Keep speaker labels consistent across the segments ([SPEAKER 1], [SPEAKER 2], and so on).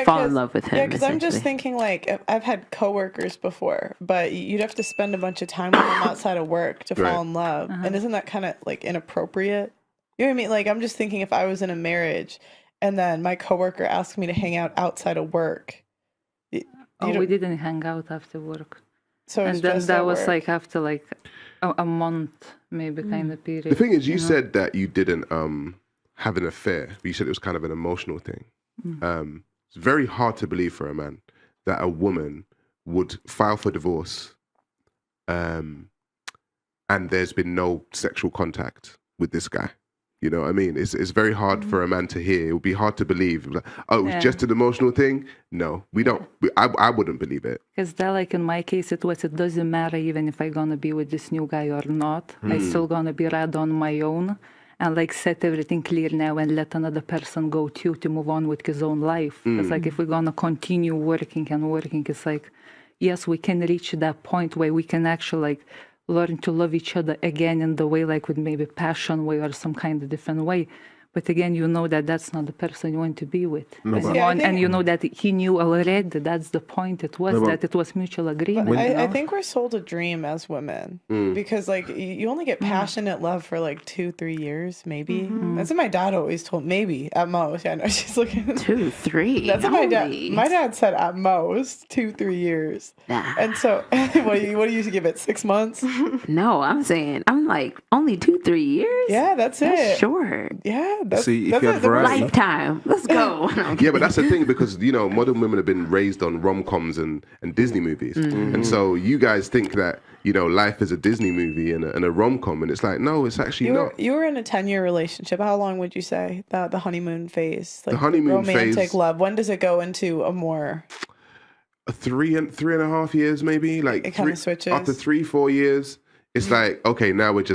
[SPEAKER 1] fall in love with him.
[SPEAKER 2] Yeah, because I'm just thinking, like, I've had coworkers before, but you'd have to spend a bunch of time with them outside of work to fall in love. And isn't that kind of, like, inappropriate? You know what I mean? Like, I'm just thinking if I was in a marriage and then my coworker asked me to hang out outside of work.
[SPEAKER 3] We didn't hang out after work.
[SPEAKER 2] So
[SPEAKER 3] and then that was like after like a month, maybe kind of period.
[SPEAKER 4] The thing is, you said that you didn't have an affair, but you said it was kind of an emotional thing. It's very hard to believe for a man that a woman would file for divorce and there's been no sexual contact with this guy. You know what I mean? It's very hard for a man to hear. It would be hard to believe. Like, oh, it was just an emotional thing? No, we don't. I wouldn't believe it.
[SPEAKER 3] Because that, like in my case, it doesn't matter even if I'm going to be with this new guy or not. I'm still going to be right on my own and like set everything clear now and let another person go too to move on with his own life. It's like if we're going to continue working, it's like, yes, we can reach that point where we can actually like learn to love each other again in the way, like with maybe passion way or some kind of different way. But again, you know that that's not the person you want to be with.
[SPEAKER 4] No,
[SPEAKER 3] and you know that he knew already that's the point it was, that it was mutual agreement.
[SPEAKER 2] I think we're sold a dream as women because like you only get passionate love for like 2-3 years, maybe. That's what my dad always told, maybe at most. Yeah, I know she's looking.
[SPEAKER 1] 2-3.
[SPEAKER 2] That's what my dad said at most 2-3 years.
[SPEAKER 1] Nah.
[SPEAKER 2] And so what do you give it, 6 months?
[SPEAKER 1] No, I'm like only 2-3 years.
[SPEAKER 2] Yeah, that's it.
[SPEAKER 1] Short.
[SPEAKER 2] Yeah.
[SPEAKER 5] See, if you had variety.
[SPEAKER 1] Lifetime. Let's go.
[SPEAKER 4] Yeah, but that's the thing because, you know, modern women have been raised on rom-coms and Disney movies. And so you guys think that, you know, life is a Disney movie and a rom-com. And it's like, no, it's actually not.
[SPEAKER 2] You were in a 10-year relationship. How long would you say? The honeymoon phase? Like
[SPEAKER 4] the honeymoon
[SPEAKER 2] romantic
[SPEAKER 4] phase.
[SPEAKER 2] love. When does it go into a more...
[SPEAKER 4] 3.5 years, maybe? Like
[SPEAKER 2] it kind of switches.
[SPEAKER 4] After 3-4 years... It's like, okay, now we're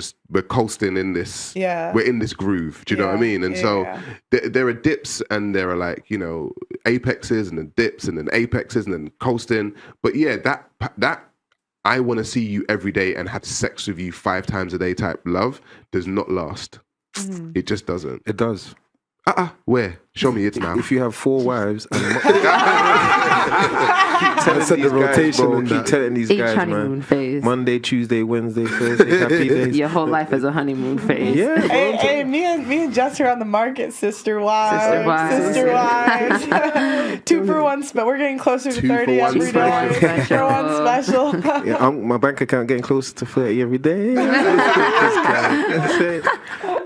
[SPEAKER 4] coasting in this, we're in this groove. Do you know what I mean? And so there are dips and there are like, you know, apexes and then dips and then apexes and then coasting. But yeah, that I want to see you every day and have sex with you 5 times a day type love does not last. It just doesn't.
[SPEAKER 5] It does.
[SPEAKER 4] Where? Show me it now.
[SPEAKER 5] If you have 4 wives and keep telling these guys, man.
[SPEAKER 1] Phase.
[SPEAKER 5] Monday, Tuesday, Wednesday, Thursday, happy days.
[SPEAKER 1] Your whole life is a honeymoon phase.
[SPEAKER 5] Yeah,
[SPEAKER 2] hey, me and Jess are on the market, sister wives. 2-for-1 special. We're getting closer to 30 every day. 2-for-1 special.
[SPEAKER 5] Yeah, my bank account getting closer to 30 every day.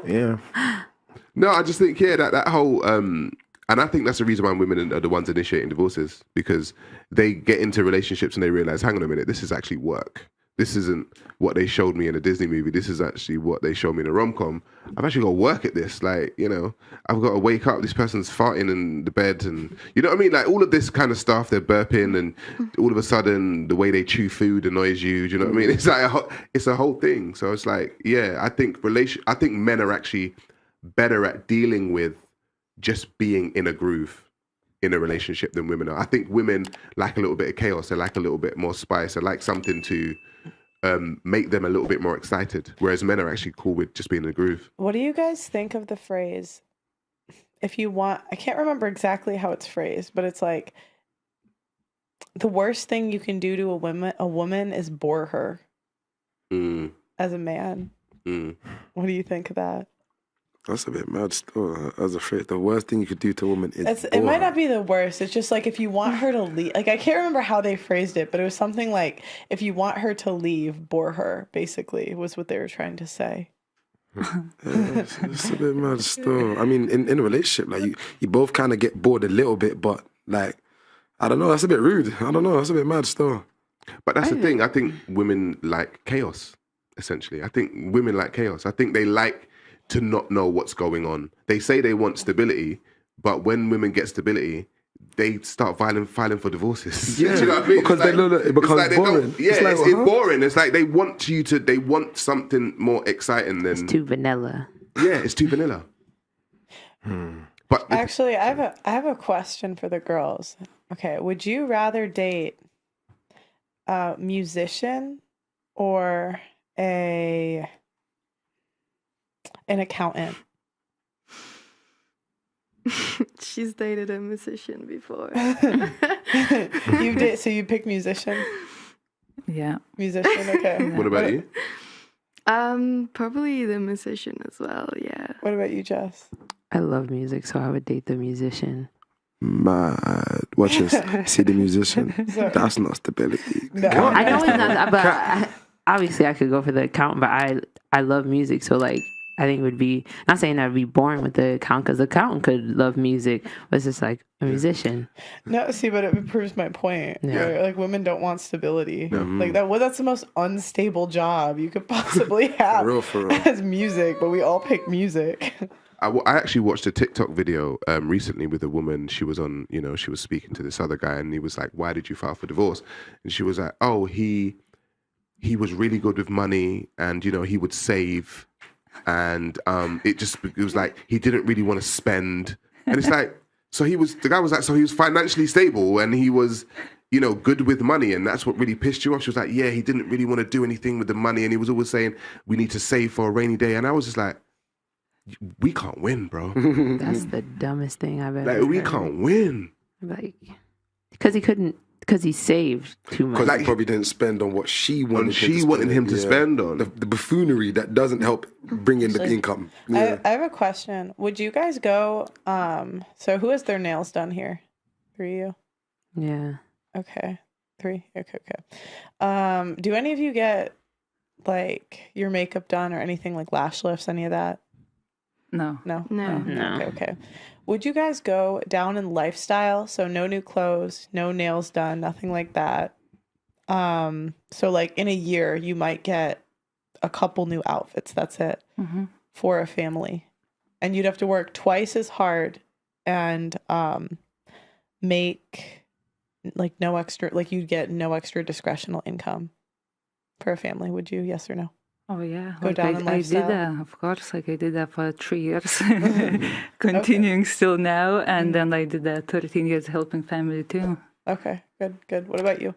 [SPEAKER 5] Yeah.
[SPEAKER 4] No, I just think, that whole, and I think that's the reason why women are the ones initiating divorces, because they get into relationships and they realize, hang on a minute, this is actually work. This isn't what they showed me in a Disney movie. This is actually what they showed me in a rom-com. I've actually got to work at this. Like, you know, I've got to wake up. This person's farting in the bed and, you know what I mean? Like all of this kind of stuff, they're burping and all of a sudden the way they chew food annoys you. Do you know what I mean? It's like, it's a whole thing. So it's like, yeah, I think men are actually better at dealing with just being in a groove in a relationship than women are. I think women like a little bit of chaos. They like a little bit more spice. They like something to make them a little bit more excited, whereas men are actually cool with just being in a groove.
[SPEAKER 2] What do you guys think of the phrase, if you want, I can't remember exactly how it's phrased, but it's like, the worst thing you can do to a woman is bore her as a man. What do you think of that?
[SPEAKER 5] That's a bit mad still. As a phrase, the worst thing you could do to a woman is
[SPEAKER 2] it might not be the worst. It's just like if you want her to leave. Like I can't remember how they phrased it, but it was something like if you want her to leave, bore her. Basically, was what they were trying to say.
[SPEAKER 5] It's a bit mad still. I mean, in a relationship, like you both kind of get bored a little bit, but like I don't know. That's a bit rude. I don't know. That's a bit mad still.
[SPEAKER 4] But that's the thing. I think women like chaos. Essentially, I think women like chaos. I think they like to not know what's going on. They say they want stability, but when women get stability, they start filing for divorces.
[SPEAKER 5] Yeah,
[SPEAKER 4] do you know what I mean?
[SPEAKER 5] Because it becomes boring.
[SPEAKER 4] It's boring. It's like they want something more exciting than...
[SPEAKER 1] It's too vanilla.
[SPEAKER 4] Yeah, it's too vanilla. But
[SPEAKER 2] actually, I have a question for the girls. Okay, would you rather date a musician or an accountant?
[SPEAKER 6] She's dated a musician before.
[SPEAKER 2] You did, so you picked musician?
[SPEAKER 3] Yeah.
[SPEAKER 2] Musician, okay.
[SPEAKER 4] What about you?
[SPEAKER 6] Probably the musician as well, yeah.
[SPEAKER 2] What about you, Jess?
[SPEAKER 1] I love music, so I would date the musician.
[SPEAKER 5] Mad. Watch this. See the musician. That's not stability.
[SPEAKER 2] No.
[SPEAKER 1] I know it's not, but obviously I could go for the accountant, but I love music, so like I think it would be, not saying that would be boring with the accountant, because the accountant could love music, but it's just like a musician.
[SPEAKER 2] No, see, but it proves my point.
[SPEAKER 1] Yeah.
[SPEAKER 2] Where, like, women don't want stability. Like that's the most unstable job you could possibly have
[SPEAKER 5] For real.
[SPEAKER 2] as music, but we all pick music.
[SPEAKER 4] I actually watched a TikTok video recently with a woman. She was on, she was speaking to this other guy, and he was like, "Why did you file for divorce?" And she was like, "Oh, he was really good with money, and he would save, and it was like he didn't really want to spend." And it's like, the guy was like, so he was financially stable, and he was, good with money, and that's what really pissed you off. She was like, "Yeah, he didn't really want to do anything with the money, and he was always saying we need to save for a rainy day." And I was just like, we can't win, bro.
[SPEAKER 1] That's the dumbest thing I've ever
[SPEAKER 4] Like, we
[SPEAKER 1] heard.
[SPEAKER 4] can't win.
[SPEAKER 1] Like, because he saved too much.
[SPEAKER 5] Because he probably didn't spend on what she wanted
[SPEAKER 4] him to spend on.
[SPEAKER 5] The buffoonery that doesn't help bring in the income. Yeah.
[SPEAKER 2] I have a question. Would you guys go, so who has their nails done here? 3 of you?
[SPEAKER 1] Yeah.
[SPEAKER 2] Okay. 3? Okay. Do any of you get, like, your makeup done or anything, like lash lifts, any of that?
[SPEAKER 3] No.
[SPEAKER 2] No?
[SPEAKER 6] No.
[SPEAKER 1] No.
[SPEAKER 2] Okay. Would you guys go down in lifestyle? So no new clothes, no nails done, nothing like that. So like in a year, you might get a couple new outfits. That's it for a family. And you'd have to work twice as hard and make like no extra, like you'd get no extra discretional income for a family. Would you? Yes or no?
[SPEAKER 3] Oh yeah,
[SPEAKER 2] Go down in
[SPEAKER 3] I
[SPEAKER 2] lifestyle?
[SPEAKER 3] did that, of course. Like I did that for 3 years, continuing still now, and then I did that 13 years helping family too.
[SPEAKER 2] Okay, good. What about you?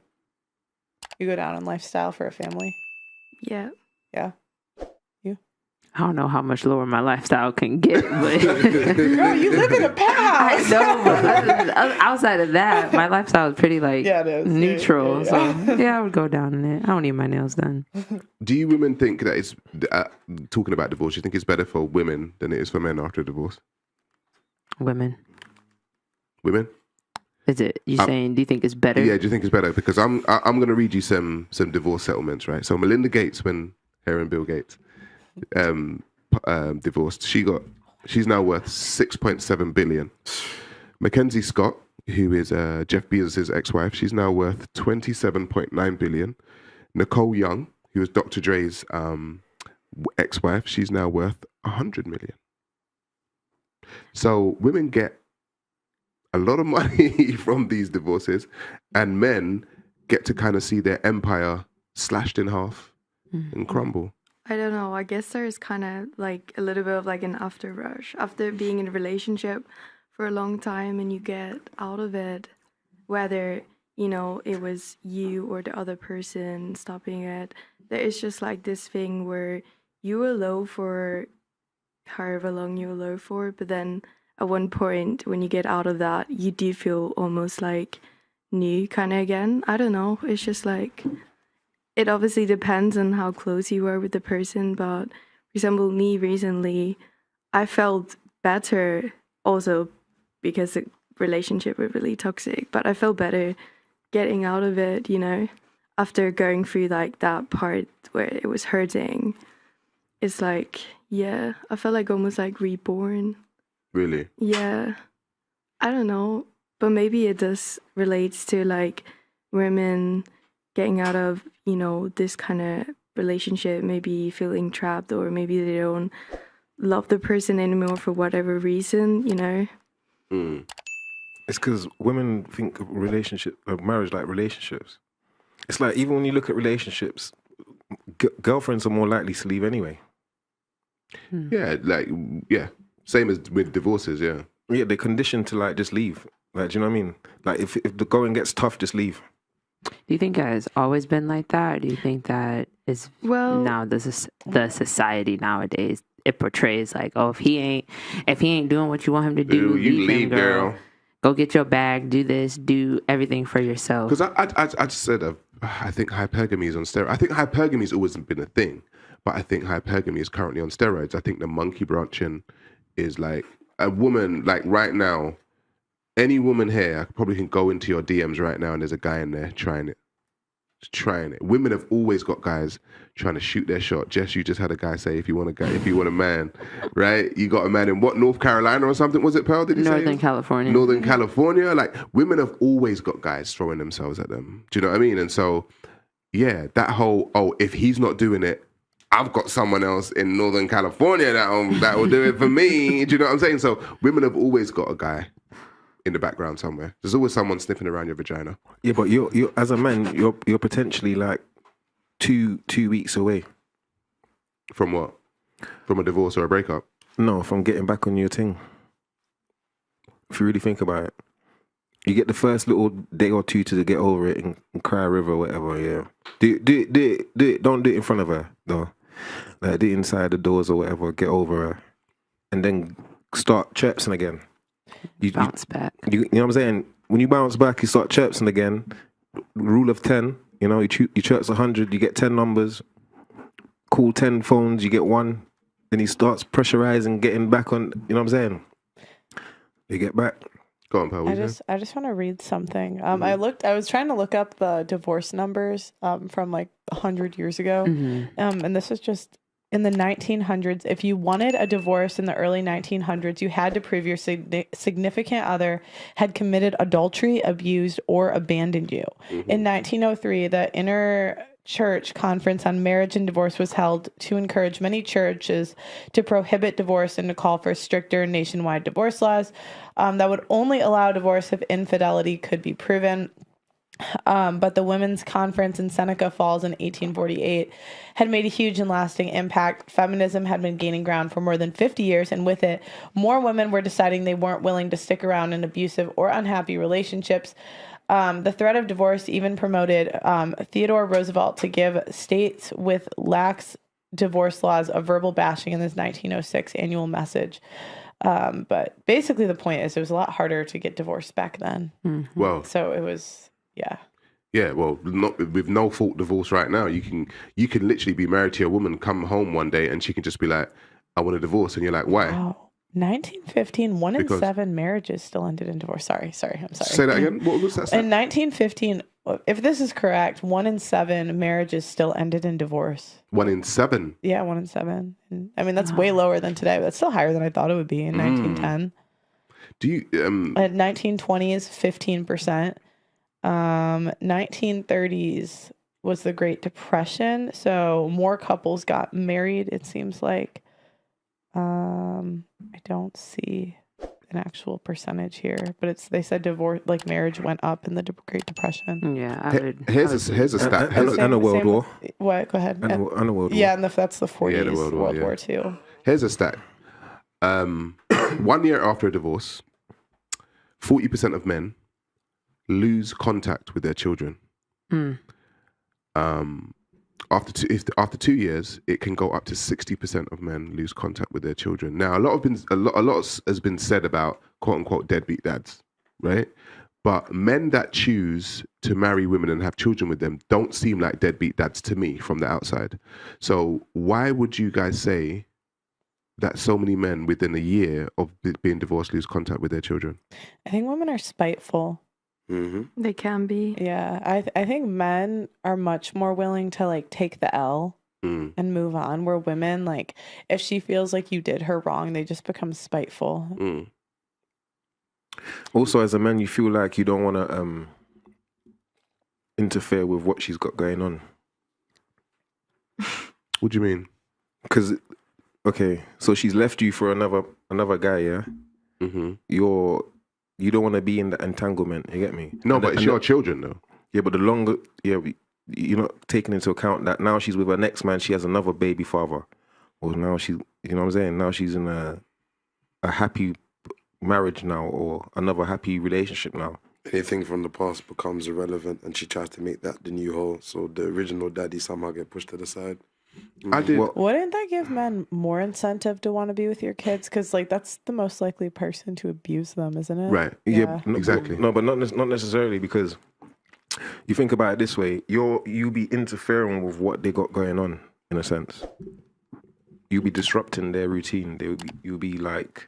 [SPEAKER 2] You go down in lifestyle for a family?
[SPEAKER 6] Yeah.
[SPEAKER 2] Yeah.
[SPEAKER 1] I don't know how much lower my lifestyle can get, but
[SPEAKER 2] Girl, you live in a
[SPEAKER 1] I
[SPEAKER 2] penthouse.
[SPEAKER 1] know. But outside of that, my lifestyle is pretty like
[SPEAKER 2] Yeah, it is.
[SPEAKER 1] neutral.
[SPEAKER 2] Yeah.
[SPEAKER 1] So yeah, I would go down in it. I don't need my nails done.
[SPEAKER 4] Do you women think that it's, talking about divorce, you think it's better for women than it is for men after a divorce?
[SPEAKER 1] Women,
[SPEAKER 4] Women?
[SPEAKER 1] is it? You saying? Do you think it's better?
[SPEAKER 4] Yeah, do you think it's better? Because I'm going to read you some divorce settlements, right? So Melinda Gates, when her and Bill Gates divorced, she's now worth 6.7 billion. Mackenzie Scott, who is Jeff Bezos' ex-wife, she's now worth 27.9 billion. Nicole Young, who is Dr. Dre's ex-wife, she's now worth 100 million. So women get a lot of money from these divorces, and men get to kind of see their empire slashed in half and crumble.
[SPEAKER 6] I don't know. I guess there's kind of like a little bit of like an after rush after being in a relationship for a long time and you get out of it, whether, it was you or the other person stopping it. There is just like this thing where you were low for however long you were low for, but then at one point when you get out of that, you do feel almost like new kind of again. I don't know. It's just like... It obviously depends on how close you are with the person, but for example, me recently, I felt better also because the relationship was really toxic, but I felt better getting out of it, after going through like that part where it was hurting. It's like, yeah, I felt like almost like reborn.
[SPEAKER 4] Really?
[SPEAKER 6] Yeah. I don't know, but maybe it does relates to like women getting out of, this kind of relationship, maybe feeling trapped, or maybe they don't love the person anymore for whatever reason,
[SPEAKER 7] It's because women think of marriage like relationships. It's like, even when you look at relationships, girlfriends are more likely to leave anyway.
[SPEAKER 4] Yeah, same as with divorces, yeah.
[SPEAKER 7] Yeah, they're conditioned to like just leave. Like, do you know what I mean? Like, if the going gets tough, just leave.
[SPEAKER 1] Do you think it has always been like that? Or do you think that is
[SPEAKER 6] Well,
[SPEAKER 1] now the society nowadays it portrays like, oh, if he ain't doing what you want him to do,
[SPEAKER 4] you
[SPEAKER 1] leave him, girl. Go get your bag, do this, do everything for yourself.
[SPEAKER 4] Because I just said, I think hypergamy is on steroids. I think hypergamy has always been a thing, but I think hypergamy is currently on steroids. I think the monkey branching is like a woman, like right now, any woman here probably can go into your DMs right now and there's a guy in there trying it. Women have always got guys trying to shoot their shot. Jess, you just had a guy say, if you want a man, right? You got a man in what, North Carolina or something? Was it, Pearl? Did you say?
[SPEAKER 1] Northern California.
[SPEAKER 4] Northern California. Like, women have always got guys throwing themselves at them. Do you know what I mean? And so, yeah, that whole, if he's not doing it, I've got someone else in Northern California that will do it for me. Do you know what I'm saying? So women have always got a guy in the background somewhere. There's always someone sniffing around your vagina.
[SPEAKER 7] Yeah, but you're as a man, you're potentially like two weeks away.
[SPEAKER 4] From what? From a divorce or a breakup?
[SPEAKER 7] No, from getting back on your thing. If you really think about it, you get the first little day or two to get over it and cry a river or whatever. Yeah, do it. Don't do it in front of her though. Like, do it inside the doors or whatever. Get over her, and then start chirping again. You
[SPEAKER 1] bounce back.
[SPEAKER 7] You know what I'm saying? When you bounce back, you start chirping again. Rule of 10. You know, you chirps 100, you get 10 numbers. Call 10 phones, you get 1. Then he starts pressurizing, getting back on. You know what I'm saying? You get back.
[SPEAKER 4] Go on, Paul.
[SPEAKER 2] I just want to read something. I was trying to look up the divorce numbers from like 100 years ago. And this is just in the 1900s. If you wanted a divorce in the early 1900s, you had to prove your significant other had committed adultery, abused, or abandoned you. In 1903, the Inter-Church Conference on Marriage and Divorce was held to encourage many churches to prohibit divorce and to call for stricter nationwide divorce laws that would only allow divorce if infidelity could be proven. But the Women's Conference in Seneca Falls in 1848 had made a huge and lasting impact. Feminism had been gaining ground for more than 50 years, and with it, more women were deciding they weren't willing to stick around in abusive or unhappy relationships. The threat of divorce even promoted Theodore Roosevelt to give states with lax divorce laws a verbal bashing in his 1906 annual message. But basically the point is it was a lot harder to get divorced back then.
[SPEAKER 4] Well,
[SPEAKER 2] so it was... Yeah, well, not with no fault divorce right now. You can literally be married to a woman, come home one day, and she can just be like, "I want a divorce," and you're like, "Why?" Wow. 1915, 1 in 7 marriages still ended in divorce. Sorry, I'm sorry.
[SPEAKER 4] Say that again. What was that?
[SPEAKER 2] In 1915, if this is correct, 1 in 7 marriages still ended in divorce.
[SPEAKER 4] 1 in 7.
[SPEAKER 2] Yeah, 1 in 7. And, I mean, that's way lower than today, but that's still higher than I thought it would be in 1910.
[SPEAKER 4] Do you?
[SPEAKER 2] At 1920 is 15%. 1930s was the Great Depression, so more couples got married, it seems like. I don't see an actual percentage here, but they said divorce, like marriage went up in the Great Depression.
[SPEAKER 1] Yeah,
[SPEAKER 4] here's a stat.
[SPEAKER 7] And a world war.
[SPEAKER 2] What? Go ahead.
[SPEAKER 7] And a world war.
[SPEAKER 2] Yeah, and that's the 40s,
[SPEAKER 4] the
[SPEAKER 2] World War II.
[SPEAKER 4] Here's a stat. 1 year after a divorce, 40% of men lose contact with their children. After 2 years, it can go up to 60% of men lose contact with their children. Now, a lot has been said about quote unquote deadbeat dads, right? But men that choose to marry women and have children with them don't seem like deadbeat dads to me from the outside. So why would you guys say that so many men within a year of being divorced lose contact with their children?
[SPEAKER 2] I think women are spiteful.
[SPEAKER 6] They can be.
[SPEAKER 2] Yeah, I think men are much more willing to like take the L and move on, where women, like, if she feels like you did her wrong, they just become spiteful.
[SPEAKER 7] Also, as a man, you feel like you don't want to interfere with what she's got going on.
[SPEAKER 4] What do you mean?
[SPEAKER 7] Because, okay, so she's left you for another guy, yeah? You don't want to be in the entanglement, you get me?
[SPEAKER 4] No, but it's your children, though.
[SPEAKER 7] Yeah, but the longer, you're not taking into account that now she's with her next man, she has another baby father. Or now she's, you know what I'm saying? Now she's in a happy marriage now, or another happy relationship now.
[SPEAKER 5] Anything from the past becomes irrelevant, and she tries to make that the new whole. So the original daddy somehow get pushed to the side.
[SPEAKER 4] I did.
[SPEAKER 7] Well,
[SPEAKER 2] Wouldn't that give men more incentive to want to be with your kids? Because like that's the most likely person to abuse them, isn't it?
[SPEAKER 4] Right.
[SPEAKER 2] Yeah.
[SPEAKER 4] Exactly.
[SPEAKER 7] No, but not necessarily, because you think about it this way: you be interfering with what they got going on, in a sense. You'll be disrupting their routine. You'll be like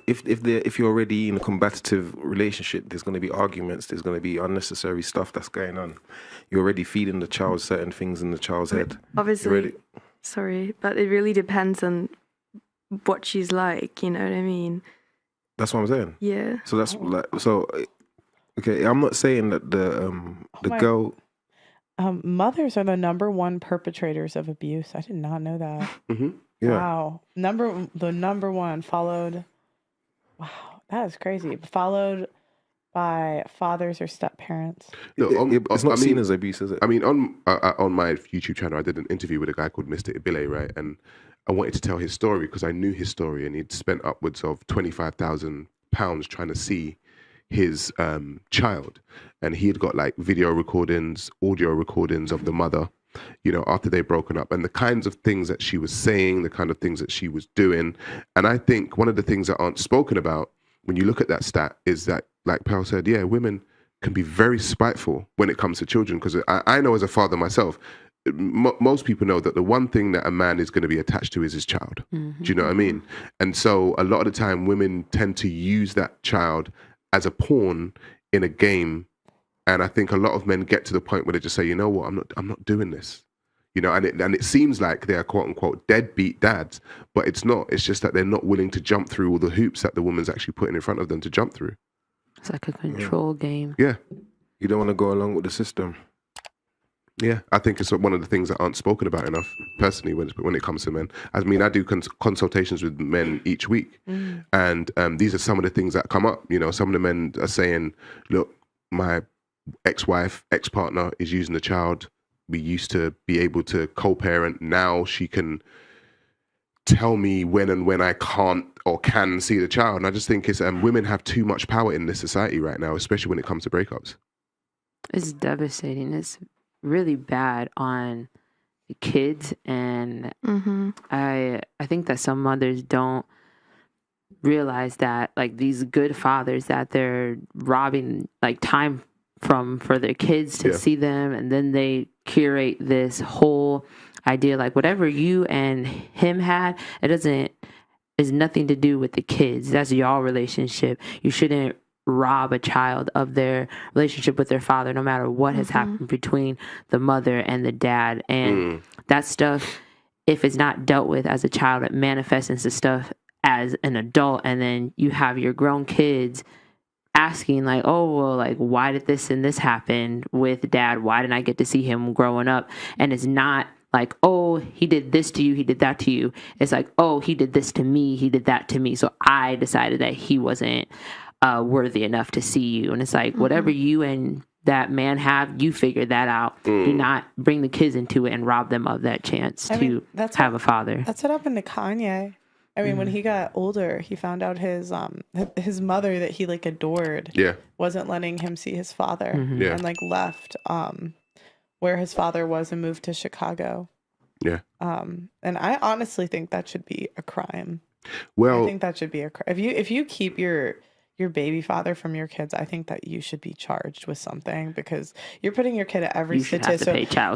[SPEAKER 7] if you're already in a combative relationship, there's going to be arguments. There's going to be unnecessary stuff that's going on. You're already feeding the child certain things in the child's head.
[SPEAKER 6] Obviously, sorry, but it really depends on what she's like. You know what I mean?
[SPEAKER 7] That's what I'm saying.
[SPEAKER 6] Yeah.
[SPEAKER 7] So that's like okay. I'm not saying that the girl.
[SPEAKER 2] Mothers are the number one perpetrators of abuse. I did not know that.
[SPEAKER 4] Mm-hmm.
[SPEAKER 7] Yeah.
[SPEAKER 2] Wow. The number one followed. Wow, that is crazy. Followed by fathers or step parents.
[SPEAKER 4] No,
[SPEAKER 7] It's not seen as abuse, is it?
[SPEAKER 4] I mean, on my YouTube channel, I did an interview with a guy called Mr. Ibile, right? And I wanted to tell his story because I knew his story, and he'd spent upwards of £25,000 trying to see his child, and he had got like video recordings, audio recordings of the mother, you know, after they'd broken up, and the kinds of things that she was saying, the kind of things that she was doing. And I think one of the things that aren't spoken about when you look at that stat is that, like Pal said, yeah, women can be very spiteful when it comes to children, because I know as a father myself, most people know that the one thing that a man is going to be attached to is his child.
[SPEAKER 1] Mm-hmm.
[SPEAKER 4] Do you know what I mean? And so a lot of the time women tend to use that child as a pawn in a game. And I think a lot of men get to the point where they just say, you know what, I'm not doing this. You know, and it seems like they're quote unquote deadbeat dads, but it's not. It's just that they're not willing to jump through all the hoops that the woman's actually putting in front of them to jump through.
[SPEAKER 1] It's like a control game.
[SPEAKER 4] Yeah.
[SPEAKER 7] You don't want to go along with the system.
[SPEAKER 4] Yeah, I think it's one of the things that aren't spoken about enough, personally, when it comes to men. I mean, I do consultations with men each week, and these are some of the things that come up. You know, some of the men are saying, look, my ex-wife, ex-partner is using the child. We used to be able to co-parent. Now she can tell me when and when I can't or can see the child. And I just think it's women have too much power in this society right now, especially when it comes to breakups.
[SPEAKER 1] It's devastating. It's really bad on the kids, and I think that some mothers don't realize that, like, these good fathers that they're robbing like time from for their kids to see them, and then they curate this whole idea like whatever you and him had, it's nothing to do with the kids. That's y'all relationship. You shouldn't rob a child of their relationship with their father, no matter what has happened between the mother and the dad. And that stuff, if it's not dealt with as a child, it manifests into stuff as an adult. And then you have your grown kids asking like, oh, well, like, why did this and this happen with dad? Why didn't I get to see him growing up? And it's not like, oh, he did this to you, he did that to you. It's like, oh, he did this to me, he did that to me. So I decided that he wasn't worthy enough to see you. And it's like, whatever you and that man have, you figure that out. Do not bring the kids into it and rob them of that chance to have a father. That's
[SPEAKER 2] what happened to Kanye. I mean, when he got older, he found out his mother that he like adored wasn't letting him see his father, and like left where his father was and moved to Chicago. Yeah. And I honestly think that should be a crime. Well, I think that should be a crime. If you keep your baby father from your kids, I think that you should be charged with something, because you're putting your kid at every
[SPEAKER 1] you should have to pay child